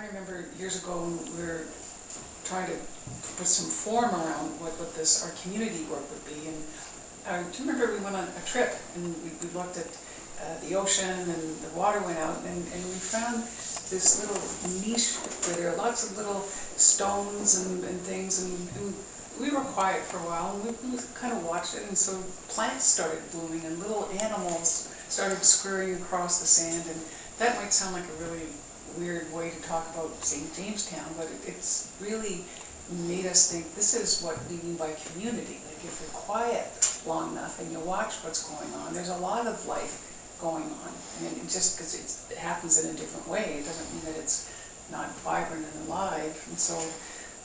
I remember years ago when we were trying to put some form around what this, our community work would be. And do you remember we went on a trip and we looked at the ocean and the water went out and we found this little niche where there are lots of little stones and things and we were quiet for a while and we kind of watched it, and so plants started blooming and little animals started scurrying across the sand. And that might sound like a really weird way to talk about St. Jamestown, but it's really made us think this is what we mean by community. Like if you're quiet long enough and you watch what's going on, there's a lot of life going on. And just because it happens in a different way, it doesn't mean that it's not vibrant and alive. And so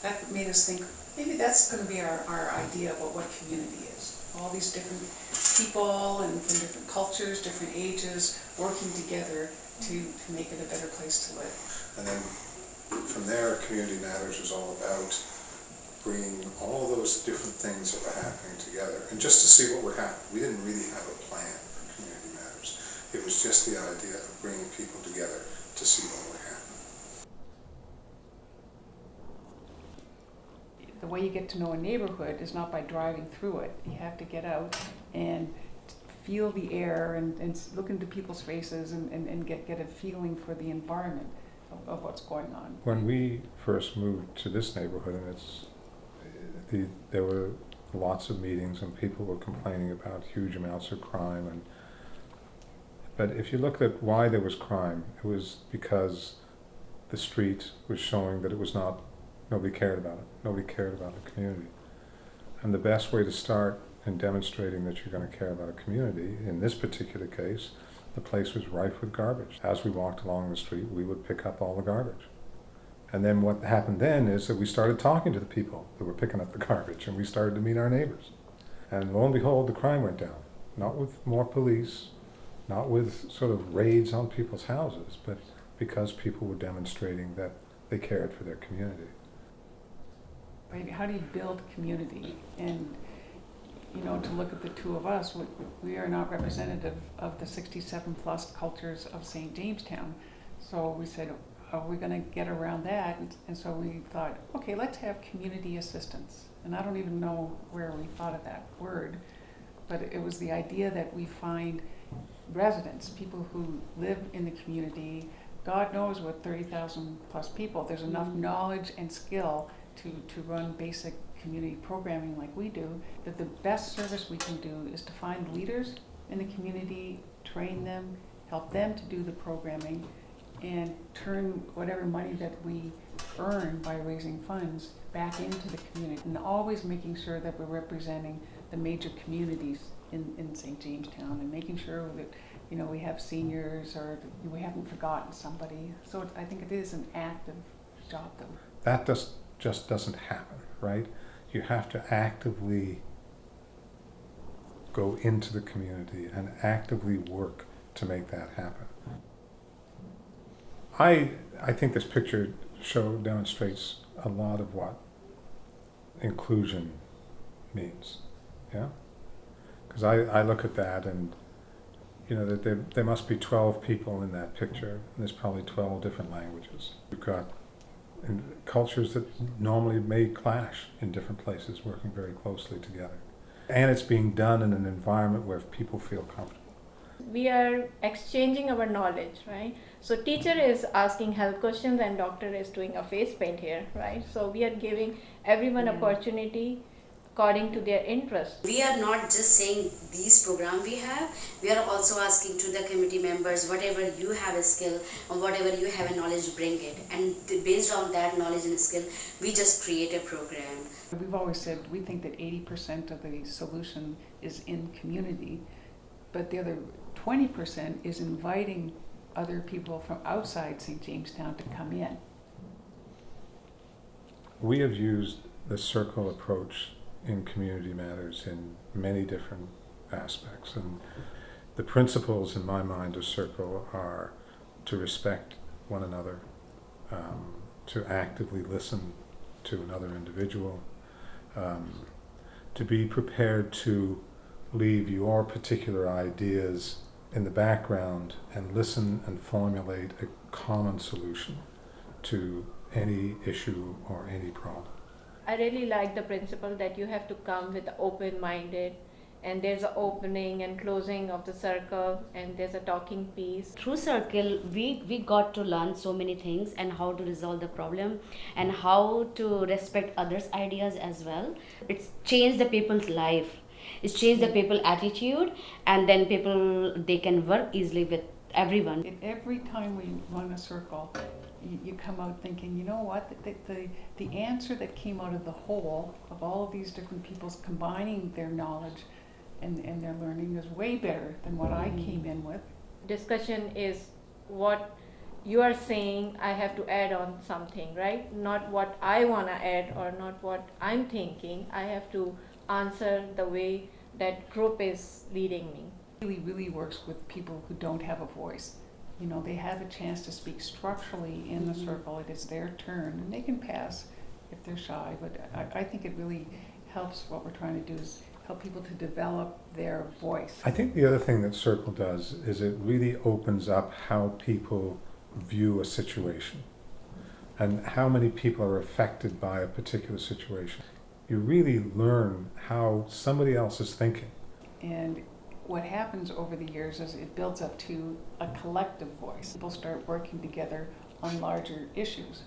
that made us think maybe that's going to be our idea about what community is. All these different people and from different cultures, different ages, working together to make it a better place to live. And then from there, Community Matters was all about bringing all those different things that were happening together and just to see what would happen. We didn't really have a plan for Community Matters. It was just the idea of bringing people together to see what would happen. The way you get to know a neighborhood is not by driving through it. You have to get out and feel the air and look into people's faces and get a feeling for the environment of what's going on. When we first moved to this neighborhood, and there were lots of meetings and people were complaining about huge amounts of crime. But if you look at why there was crime, it was because the street was showing that it was not, nobody cared about it. Nobody cared about the community. And the best way to start in demonstrating that you're going to care about a community, in this particular case, the place was rife with garbage. As we walked along the street, we would pick up all the garbage. And then what happened then is that we started talking to the people that were picking up the garbage, and we started to meet our neighbors. And lo and behold, the crime went down. Not with more police, not with sort of raids on people's houses, but because people were demonstrating that they cared for their community. Right? How do you build community? And to look at the two of us, we are not representative of the 67 plus cultures of St. Jamestown. So we said, are we going to get around that? And so we thought, okay, let's have community assistance. And I don't even know where we thought of that word, but it was the idea that we find residents, people who live in the community. God knows with 30,000 plus people, there's enough knowledge and skill to run basic community programming like we do, that the best service we can do is to find leaders in the community, train them, help them to do the programming, and turn whatever money that we earn by raising funds back into the community, and always making sure that we're representing the major communities in St. Jamestown and making sure that we have seniors or that we haven't forgotten somebody. So I think it is an active job though. That just doesn't happen, right? You have to actively go into the community and actively work to make that happen. I think this picture demonstrates a lot of what inclusion means, yeah? Because I look at that and that there must be 12 people in that picture, and there's probably 12 different languages. You've got cultures that normally may clash in different places working very closely together. And it's being done in an environment where people feel comfortable. We are exchanging our knowledge, right? So teacher is asking health questions and doctor is doing a face paint here, right? So we are giving everyone opportunity according to their interests. We are not just saying these programs we have, we are also asking to the committee members, whatever you have a skill or whatever you have a knowledge, bring it. And based on that knowledge and skill, we just create a program. We've always said we think that 80% of the solution is in community, but the other 20% is inviting other people from outside St. Jamestown to come in. We have used the circle approach in Community Matters in many different aspects, and the principles in my mind of circle are to respect one another, to actively listen to another individual, to be prepared to leave your particular ideas in the background and listen and formulate a common solution to any issue or any problem. I really like the principle that you have to come with open-minded, and there's an opening and closing of the circle, and there's a talking piece. Through circle we got to learn so many things, and how to resolve the problem, and how to respect others' ideas as well. It's changed the people's life, it's changed the people attitude, and then people, they can work easily with everyone. Every time we run a circle, you come out thinking, you know what, the answer that came out of the whole, of all of these different people's combining their knowledge and their learning is way better than what I came in with. Discussion is what you are saying, I have to add on something, right? Not what I want to add or not what I'm thinking. I have to answer the way that group is leading me. Really works with people who don't have a voice. You know, they have a chance to speak structurally in the circle. It is their turn, and they can pass if they're shy. But I think it really helps. What we're trying to do is help people to develop their voice. I think the other thing that Circle does is it really opens up how people view a situation and how many people are affected by a particular situation. You really learn how somebody else is thinking. And what happens over the years is it builds up to a collective voice. People start working together on larger issues.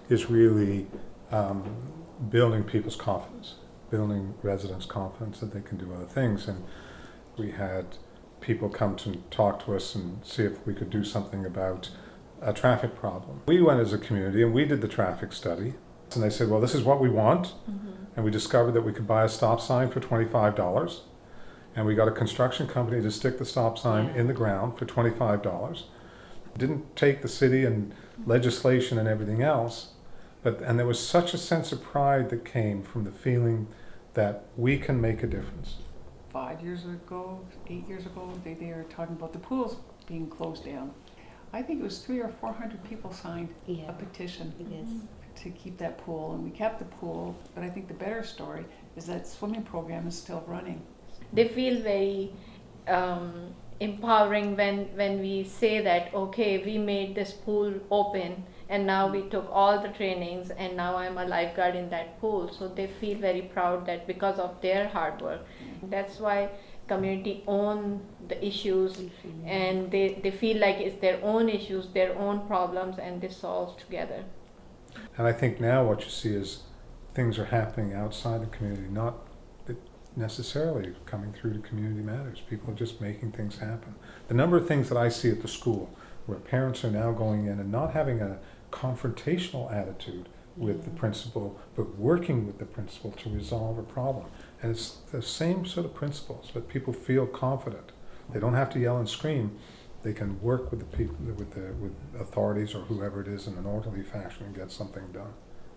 Is really building people's confidence, building residents' confidence that they can do other things. And we had people come to talk to us and see if we could do something about a traffic problem. We went as a community and we did the traffic study. And they said, well, this is what we want. And we discovered that we could buy a stop sign for $25. And we got a construction company to stick the stop sign in the ground for $25. Didn't take the city and legislation and everything else, and there was such a sense of pride that came from the feeling that we can make a difference. 5 years ago, 8 years ago, they were talking about the pools being closed down. I think it was 300 or 400 people signed a petition to keep that pool, and we kept the pool. But I think the better story is that swimming program is still running. They feel very empowering when we say that, okay, we made this pool open and now we took all the trainings and now I'm a lifeguard in that pool. So they feel very proud that because of their hard work. That's why community own the issues, and they feel like it's their own issues, their own problems, and they solve together. And I think now what you see is things are happening outside the community, not necessarily coming through to Community Matters. People are just making things happen. The number of things that I see at the school where parents are now going in and not having a confrontational attitude with the principal, but working with the principal to resolve a problem. And it's the same sort of principles, but people feel confident. They don't have to yell and scream. They can work with the people, with authorities or whoever it is in an orderly fashion and get something done.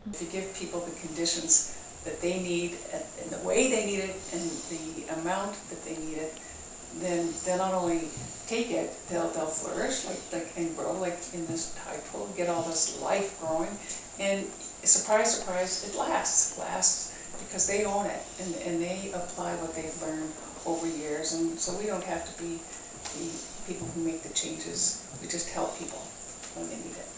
If you give people the conditions that they need and the way they need it and the amount that they need it, then they'll not only take it, they'll flourish and grow like in this Tidepool, get all this life growing, and surprise, surprise, it lasts because they own it and they apply what they've learned over years, and so we don't have to be the people who make the changes. We just help people when they need it.